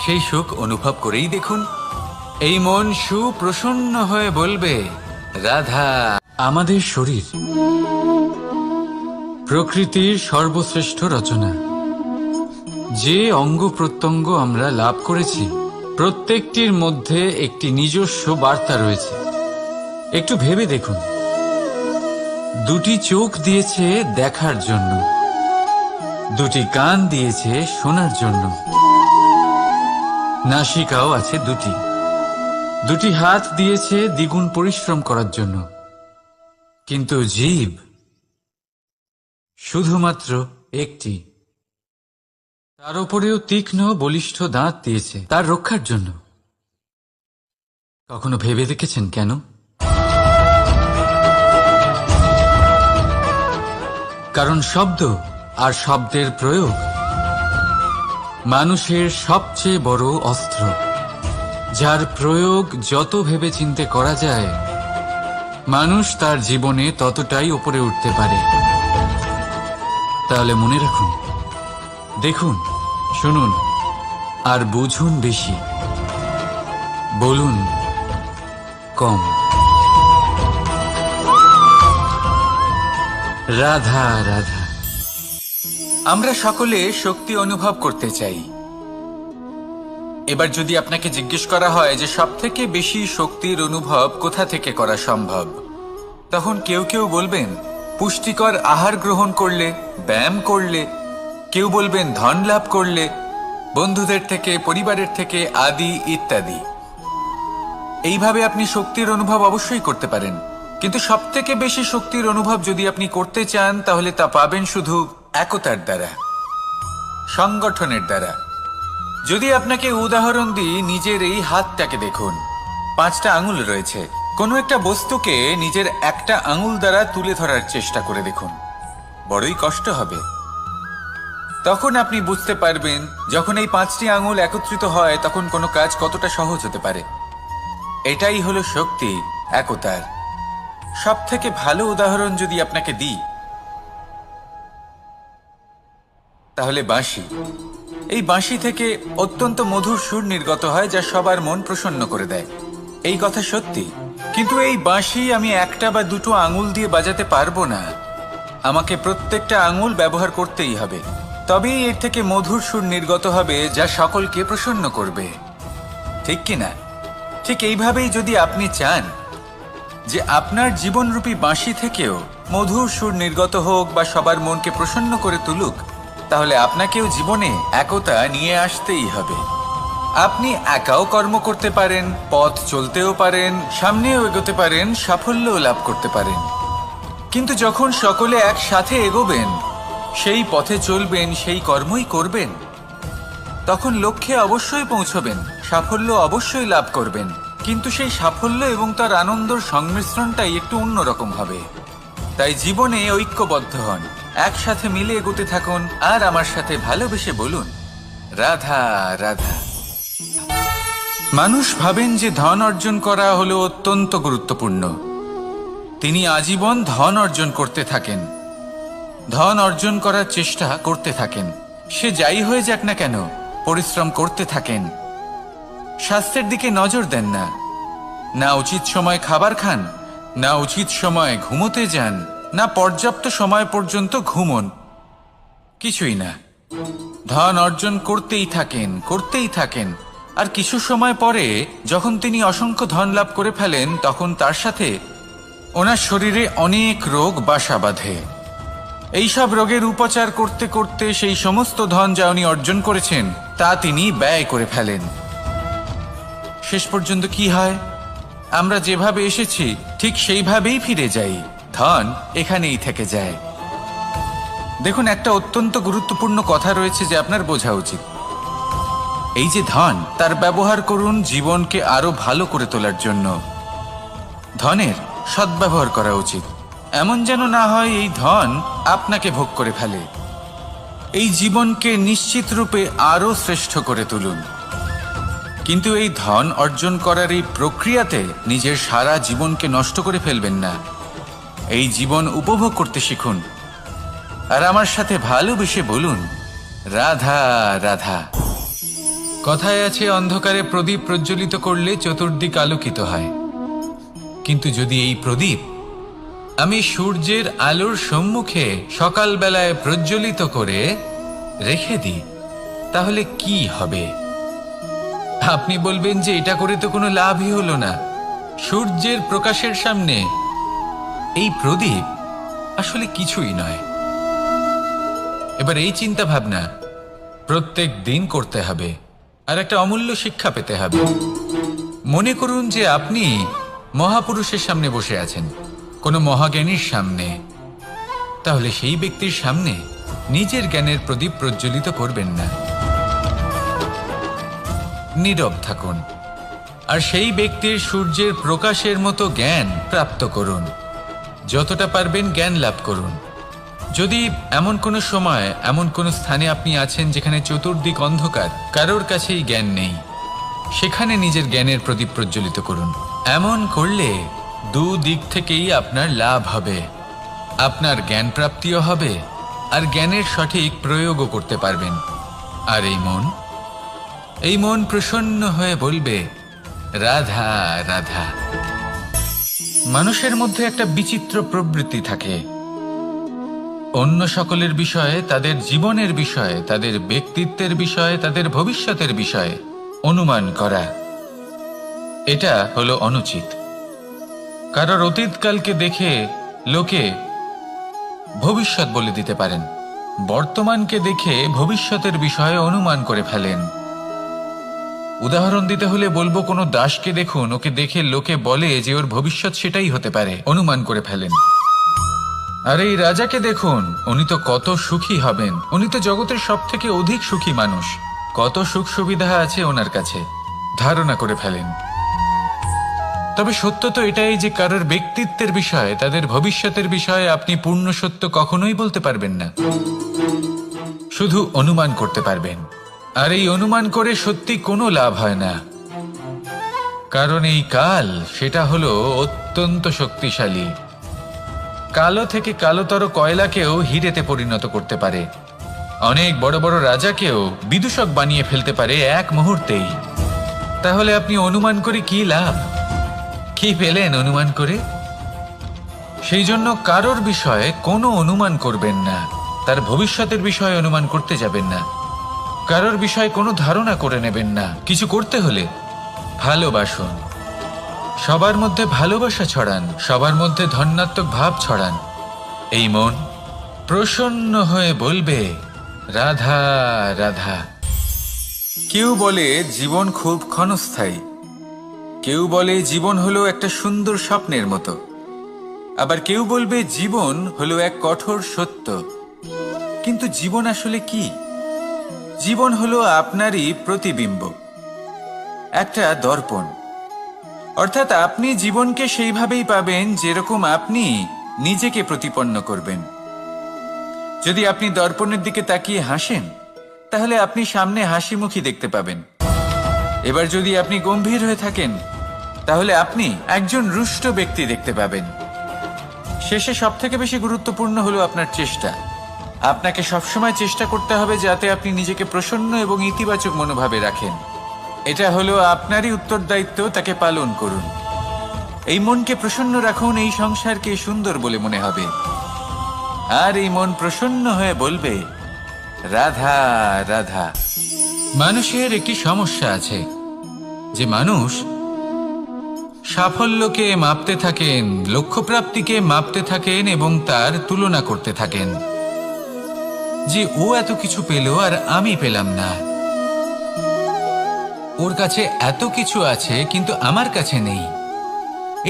সেই সুখ অনুভব করেই দেখুন। এই মন সুপ্রসন্ন হয়ে বলবে, রাধা। আমাদের শরীর প্রকৃতির সর্বশ্রেষ্ঠ রচনা। যে অঙ্গ প্রত্যঙ্গ আমরা লাভ করেছি, প্রত্যেকটির মধ্যে একটি নিজস্ব বার্তা রয়েছে। একটু ভেবে দেখুন, দুটি চোখ দিয়েছে দেখার জন্য, দুটি কান দিয়েছে শোনার জন্য, নাসিকাও আছে দুটি, দুটি হাত দিয়েছে দ্বিগুণ পরিশ্রম করার জন্য। কিন্তু জীব শুধুমাত্র একটি। তার উপরেও তীক্ষ্ণ বলিষ্ঠ দাঁত দিয়েছে তার রক্ষার জন্য। কখনো ভেবে দেখেছেন কেন? কারণ শব্দ আর শব্দের প্রয়োগ মানুষের সবচেয়ে বড় অস্ত্র, যার প্রয়োগ যত ভেবে চিন্তে করা যায়, মানুষ তার জীবনে ততটাই উপরে উঠতে পারে। তাহলে মনে রাখুন, দেখুন, শুনুন আর বুঝুন বেশি, বলুন কম। রাধা রাধা। আমরা সকলে শক্তি অনুভব করতে চাই। এবার যদি আপনাকে জিজ্ঞেস করা হয় যে সবথেকে বেশি শক্তির অনুভব কোথা থেকে করা সম্ভব, তখন কেউ কেউ বলবেন পুষ্টিকর আহার গ্রহণ করলে, ব্যায়াম করলে, কেউ বলবেন ধন লাভ করলে, বন্ধুদের থেকে, পরিবারের থেকে, আদি ইত্যাদি। এইভাবে আপনি শক্তির অনুভব অবশ্যই করতে পারেন। কিন্তু সবথেকে বেশি শক্তির অনুভব যদি আপনি করতে চান, তাহলে তা পাবেন শুধু একতার দ্বারা, সংগঠনের দ্বারা। যদি আপনাকে উদাহরণ দিই, নিজের এই হাতটাকে দেখুন। 5টা আঙুল রয়েছে। কোনো একটা বস্তুকে নিজের একটা আঙুল দ্বারা তুলে ধরার চেষ্টা করে দেখুন, বড়ই কষ্ট হবে। তখন আপনি বুঝতে পারবেন, যখন এই 5টি আঙুল একত্রিত হয়, তখন কোনো কাজ কতটা সহজ হতে পারে। এটাই হলো শক্তি, একতার। সব থেকে ভালো উদাহরণ যদি আপনাকে দিই, তাহলে বাঁশি। এই বাঁশি থেকে অত্যন্ত মধুর সুর নির্গত হয়, যা সবার মন প্রসন্ন করে দেয়। এই কথা সত্যি। কিন্তু এই বাঁশি আমি একটা বা দুটো আঙুল দিয়ে বাজাতে পারবো না। আমাকে প্রত্যেকটা আঙুল ব্যবহার করতেই হবে, তবেই এর থেকে মধুর সুর নির্গত হবে, যা সকলকে প্রসন্ন করবে। ঠিক কিনা? ঠিক এইভাবেই যদি আপনি চান যে আপনার জীবনরূপী বাঁশি থেকেও মধুর সুর নির্গত হোক বা সবার মনকে প্রসন্ন করে তুলুক, তাহলে আপনাকেও জীবনে একতা নিয়ে আসতেই হবে। আপনি একাও কর্ম করতে পারেন, পথ চলতেও পারেন, সামনেও এগোতে পারেন, সাফল্যও লাভ করতে পারেন। কিন্তু যখন সকলে একসাথে এগোবেন, সেই পথে চলবেন, সেই কর্মই করবেন, তখন লক্ষ্যে অবশ্যই পৌঁছবেন, সাফল্য অবশ্যই লাভ করবেন। কিন্তু সেই সাফল্য এবং তার আনন্দর সংমিশ্রণটাই একটু অন্যরকম হবে। তাই জীবনে ঐক্যবদ্ধ হন, একসাথে মিলে এগোতে থাকুন, আর আমার সাথে ভালোবেসে বলুন, রাধা রাধা। মানুষ ভাবেন যে ধন অর্জন করা হলো অত্যন্ত গুরুত্বপূর্ণ। তিনি আজীবন ধন অর্জন করতে থাকেন, ধন অর্জন করার চেষ্টা করতে থাকেন। সে যাই হয়ে যাক না কেন, পরিশ্রম করতে থাকেন। স্বাস্থ্যের দিকে নজর দেন না, না উচিত সময় খাবার খান, না উচিত সময় ঘুমোতে যান, না পর্যাপ্ত সময় পর্যন্ত ঘুমন, কিছুই না। ধন অর্জন করতেই থাকেন, করতেই থাকেন। আর কিছু সময় পরে যখন তিনি অসংখ্য ধন লাভ করে ফেলেন, তখন তার সাথে ওনার শরীরে অনেক রোগ বাসা বাঁধে। এইসব রোগের উপচার করতে করতে সেই সমস্ত ধন যা উনি অর্জন করেছেন তা তিনি ব্যয় করে ফেলেন। শেষ পর্যন্ত কি হয়? আমরা যেভাবে এসেছি ঠিক সেইভাবেই ফিরে যাই, ধন এখানেই থেকে যায়। দেখুন, একটা অত্যন্ত গুরুত্বপূর্ণ কথা রয়েছে যে আপনার বোঝা উচিত। এই যে ধন, তার ব্যবহার করুন জীবনকে আরো ভালো করে তোলার জন্য। ধনের সদ্ব্যবহার করা উচিত, এমন যেন না হয় এই ধন আপনাকে ভোগ করে ফেলে। এই জীবনকে নিশ্চিত রূপে আরো শ্রেষ্ঠ করে তুলুন। কিন্তু এই ধন অর্জন করার এই প্রক্রিয়াতে নিজের সারা জীবনকে নষ্ট করে ফেলবেন না। এই জীবন উপভোগ করতে শিখুন আর আমার সাথে ভালোবেসে বলুন, রাধা রাধা। কথায় আছে, অন্ধকারে প্রদীপ প্রজ্বলিত করলে চতুর্দিক আলোকিত হয়। কিন্তু যদি এই প্রদীপ আমি সূর্যের আলোর সম্মুখে সকালবেলায় প্রজ্বলিত করে রেখে দিই, তাহলে কি হবে? আপনি বলবেন যে এটা করে তো কোনো লাভই হলো না। সূর্যের প্রকাশের সামনে এই প্রদীপ আসলে কিছুই নয়। এবার এই চিন্তা ভাবনা প্রত্যেক দিন করতে হবে আর একটা অমূল্য শিক্ষা পেতে হবে। মনে করুন যে আপনি মহাপুরুষের সামনে বসে আছেন, কোনো মহাজ্ঞানীর সামনে। তাহলে সেই ব্যক্তির সামনে নিজের জ্ঞানের প্রদীপ প্রজ্বলিত করবেন না, নীরব থাকুন আর সেই ব্যক্তির সূর্যের প্রকাশের মতো জ্ঞান প্রাপ্ত করুন। যতটা পারবেন জ্ঞান লাভ করুন। যদি এমন কোনো সময় এমন কোনো স্থানে আপনি আছেন যেখানে চতুর্দিক অন্ধকার, কারোর কাছেই জ্ঞান নেই, সেখানে নিজের জ্ঞানের প্রদীপ প্রজ্বলিত করুন। এমন করলে দুদিক থেকেই আপনার লাভ হবে। আপনার জ্ঞান প্রাপ্তিও হবে আর জ্ঞানের সঠিক প্রয়োগও করতে পারবেন। আর এই মন প্রসন্ন হয়ে বলবে, রাধা রাধা। মানুষের মধ্যে একটা বিচিত্র প্রবৃত্তি থাকে, অন্য সকলের বিষয়ে, তাদের জীবনের বিষয়ে, তাদের ব্যক্তিত্বের বিষয়ে, তাদের ভবিষ্যতের বিষয়ে অনুমান করা। এটা হলো অনুচিত। কারোর অতীতকালকে দেখে লোকে ভবিষ্যৎ বলে দিতে পারেন, বর্তমানকে দেখে ভবিষ্যতের বিষয়ে অনুমান করে ফেলেন। উদাহরণ দিতে হলে বলবো, কোনো দাসকে দেখুন, ওকে দেখে লোকে বলে যে ওর ভবিষ্যৎ সেটাই হতে পারে, অনুমান করে ফেলেন। আর এই রাজাকে দেখুন, উনি তো কত সুখী হবেন, উনি তো জগতের সব থেকে অধিক সুখী মানুষ, কত সুখ সুবিধা আছে ওনার কাছে, ধারণা করে ফেলেন। তবে সত্য তো এটাই যে কারোর ব্যক্তিত্বের বিষয়ে, তাদের ভবিষ্যতের বিষয়ে আপনি পূর্ণ সত্য কখনোই বলতে পারবেন না, শুধু অনুমান করতে পারবেন। আর এই অনুমান করে সত্যি কোনো লাভ হয় না, কারণ এই কাল সেটা হলো অত্যন্ত শক্তিশালী। কালো থেকে কালোতর কয়লাকেও হীরেতে পরিণত করতে পারে, অনেক বড় বড় রাজাকেও বিদূষক বানিয়ে ফেলতে পারে এক মুহূর্তেই। তাহলে আপনি অনুমান করে কি লাভ? কি পেলেন অনুমান করে? সেই জন্য কারোর বিষয়ে কোনো অনুমান করবেন না, তার ভবিষ্যতের বিষয়ে অনুমান করতে যাবেন না, কারোর বিষয়ে কোনো ধারণা করে নেবেন না। কিছু করতে হলে ভালোবাসুন, সবার মধ্যে ভালোবাসা ছড়ান, সবার মধ্যে ধন্যাত্মক ভাব ছড়ান। এই মন প্রসন্ন হয়ে বলবে, রাধা রাধা। কেউ বলে জীবন খুব ক্ষণস্থায়ী, কেউ বলে জীবন হলো একটা সুন্দর স্বপ্নের মতো, আবার কেউ বলবে জীবন হলো এক কঠোর সত্য। কিন্তু জীবন আসলে কি? জীবন হলো আপনারই প্রতিবিম্ব, একটা দর্পণ। অর্থাৎ আপনি জীবনকে সেইভাবেই পাবেন যেরকম আপনি নিজেকে প্রতিপন্ন করবেন। যদি আপনি দর্পণের দিকে তাকিয়ে হাসেন, তাহলে আপনি সামনে হাসি মুখী দেখতে পাবেন। এবার যদি আপনি গম্ভীর হয়ে থাকেন, তাহলে আপনি একজন রুষ্ট ব্যক্তি দেখতে পাবেন। শেষে সবথেকে বেশি গুরুত্বপূর্ণ হলো আপনার চেষ্টা। আপনাকে সবসময় চেষ্টা করতে হবে যাতে আপনি নিজেকে প্রসন্ন এবং ইতিবাচক মনোভাবে রাখেন। এটা হলো আপনারই উত্তরদায়িত্ব, তাকে পালন করুন। এই মনকে প্রসন্ন রাখুন, এই সংসারকে সুন্দর বলে মনে হবে। আর এই মন প্রসন্ন হয়ে বলবে, রাধা রাধা। মানুষের একটি সমস্যা আছে, যে মানুষ সাফল্যকে মাপতে থাকেন, লক্ষ্যপ্রাপ্তিকে মাপতে থাকেন এবং তার তুলনা করতে থাকেন যে ও এত কিছু পেল আর আমি পেলাম না, ওর কাছে এত কিছু আছে কিন্তু আমার কাছে নেই।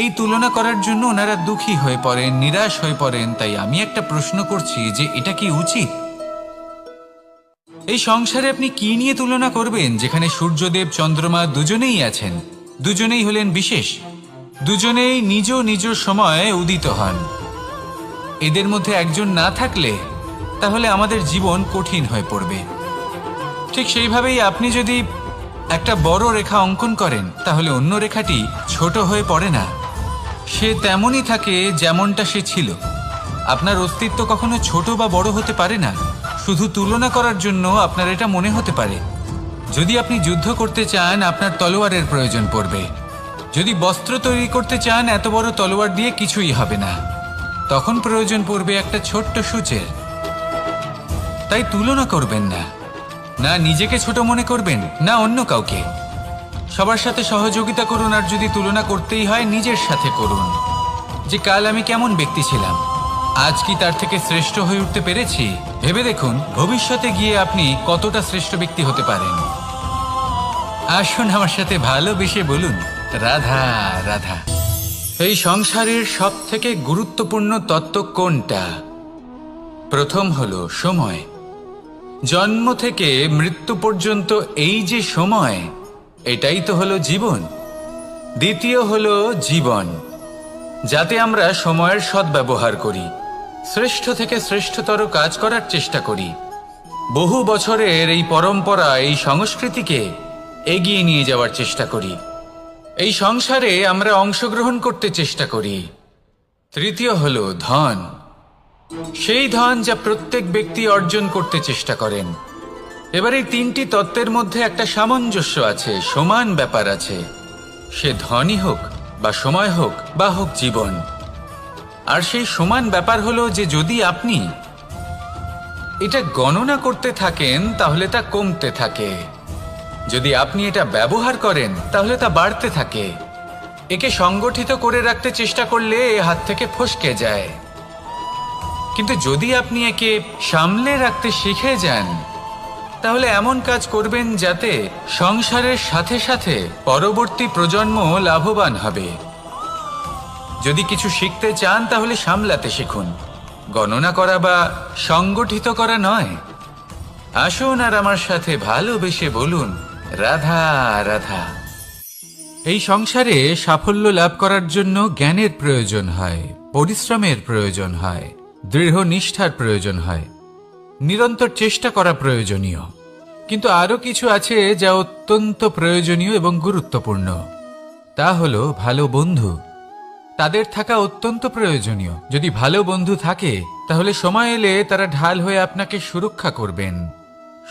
এই তুলনা করার জন্য ওনারা দুঃখী হয়ে পড়েন, নিরাশ হয়ে পড়েন। তাই আমি একটা প্রশ্ন করছি যে এটা কি উচিত? এই সংসারে আপনি কি নিয়ে তুলনা করবেন, যেখানে সূর্যদেব চন্দ্রমা দুজনেই আছেন, দুজনেই হলেন বিশেষ, দুজনেই নিজ নিজ সময়ে উদিত হন। এদের মধ্যে একজন না থাকলে তাহলে আমাদের জীবন কঠিন হয়ে পড়বে। ঠিক সেইভাবেই আপনি যদি একটা বড় রেখা অঙ্কন করেন তাহলে অন্য রেখাটি ছোট হয়ে পড়ে না, সে তেমনই থাকে যেমনটা সে ছিল। আপনার অস্তিত্ব কখনো ছোট বা বড় হতে পারে না। শুধু তুলনা করার জন্য আপনার এটা মনে হতে পারে। যদি আপনি যুদ্ধ করতে চান আপনার তলোয়ারের প্রয়োজন পড়বে। যদি বস্ত্র তৈরি করতে চান এত বড় তলোয়ার দিয়ে কিছুই হবে না, তখন প্রয়োজন পড়বে একটা ছোট্ট সূচের। তাই তুলনা করবেন না, না নিজেকে ছোট মনে করবেন না অন্য কাউকে। সবার সাথে সহযোগিতা করুন, আর যদি তুলনা করতেই হয় নিজের সাথে করুন, যে কাল আমি কেমন ব্যক্তি ছিলাম, আজ কি তার থেকে শ্রেষ্ঠ হয়ে উঠতে পেরেছি। ভেবে দেখুন ভবিষ্যতে গিয়ে আপনি কতটা শ্রেষ্ঠ ব্যক্তি হতে পারেন। আসুন আমার সাথে ভালোবেসে বলুন রাধা রাধা। এই সংসারের সব থেকে গুরুত্বপূর্ণ তত্ত্ব কোনটা? প্রথম হলো সময়। জন্ম থেকে মৃত্যু পর্যন্ত এই যে সময়, এটাই তো হলো জীবন। দ্বিতীয় হলো জীবন, যাতে আমরা সময়ের সদ্ব্যবহার করি, শ্রেষ্ঠ থেকে শ্রেষ্ঠতর কাজ করার চেষ্টা করি। বহু বছরের এই পরম্পরা, এই সংস্কৃতিকে এগিয়ে নিয়ে যাওয়ার চেষ্টা করি। এই সংসারে আমরা অংশগ্রহণ করতে চেষ্টা করি। তৃতীয় হলো ধন, সেই ধন যা প্রত্যেক ব্যক্তি অর্জন করতে চেষ্টা করেন। এবার এই তিনটি তত্ত্বের মধ্যে একটা সামঞ্জস্য আছে, সমান ব্যাপার আছে। সে ধনই হোক বা সময় হোক বা হোক জীবন। আর সেই সমান ব্যাপার হলো যে যদি আপনি এটা গণনা করতে থাকেন তাহলে তা কমতে থাকে, যদি আপনি এটা ব্যবহার করেন তাহলে তা বাড়তে থাকে। একে সংগঠিত করে রাখতে চেষ্টা করলে এ হাত থেকে ফসকে যায়, কিন্তু যদি আপনি একে সামলে রাখতে শিখে যান তাহলে এমন কাজ করবেন যাতে সংসারের সাথে সাথে পরবর্তী প্রজন্ম লাভবান হবে। যদি কিছু শিখতে চান তাহলে সামলাতে শিখুন, গণনা করা বা সংগঠিত করা নয়। আসুন আর আমার সাথে ভালোবেসে বলুন রাধা রাধা। এই সংসারে সাফল্য লাভ করার জন্য জ্ঞানের প্রয়োজন হয়, পরিশ্রমের প্রয়োজন হয়, দৃঢ় নিষ্ঠার প্রয়োজন হয়, নিরন্তর চেষ্টা করা প্রয়োজনীয়। কিন্তু আরো কিছু আছে যা অত্যন্ত প্রয়োজনীয় এবং গুরুত্বপূর্ণ। তা হলো ভালো বন্ধু। তাদের থাকা অত্যন্ত প্রয়োজনীয়। যদি ভালো বন্ধু থাকে তাহলে সময় এলে তারা ঢাল হয়ে আপনাকে সুরক্ষা করবেন।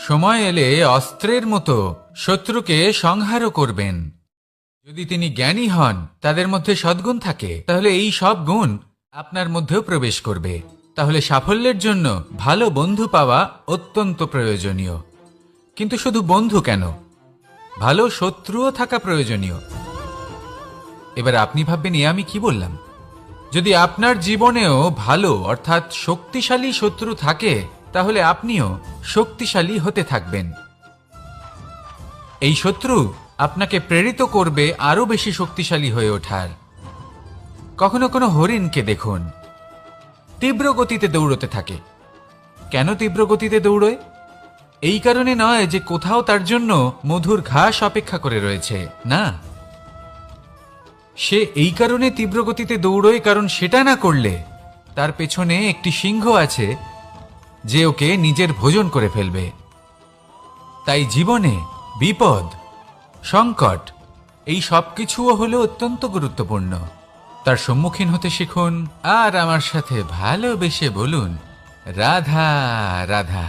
সময় এলে অস্ত্রের মতো শত্রুকে সংহারও করবেন। যদি তিনি জ্ঞানী হন, তাদের মধ্যে সদ্গুণ থাকে, তাহলে এই সব গুণ আপনার মধ্যেও প্রবেশ করবে। তাহলে সাফল্যের জন্য ভালো বন্ধু পাওয়া অত্যন্ত প্রয়োজনীয়। কিন্তু শুধু বন্ধু কেন, ভালো শত্রুও থাকা প্রয়োজনীয়। এবার আপনি ভাববেন এ আমি কি বললাম? যদি আপনার জীবনেও ভালো অর্থাৎ শক্তিশালী শত্রু থাকে তাহলে আপনিও শক্তিশালী হতে থাকবেন। এই শত্রু আপনাকে প্রেরিত করবে আরো বেশি শক্তিশালী হয়ে ওঠার। কখনো কোনো হরিণকে দেখুন, তীব্র গতিতে দৌড়তে থাকে। কেন তীব্র গতিতে দৌড়য়? এই কারণে নয় যে কোথাও তার জন্য মধুর ঘাস অপেক্ষা করে রয়েছে, না। সে এই কারণে তীব্র গতিতে দৌড়য় কারণ সেটা না করলে তার পেছনে একটি সিংহ আছে যে ওকে নিজের ভোজন করে ফেলবে। তাই জীবনে বিপদ, সংকট, এই সবকিছুও হলো অত্যন্ত গুরুত্বপূর্ণ। তার সম্মুখীন হতে শিখুন আর আমার সাথে ভালোবেসে বলুন রাধা রাধা।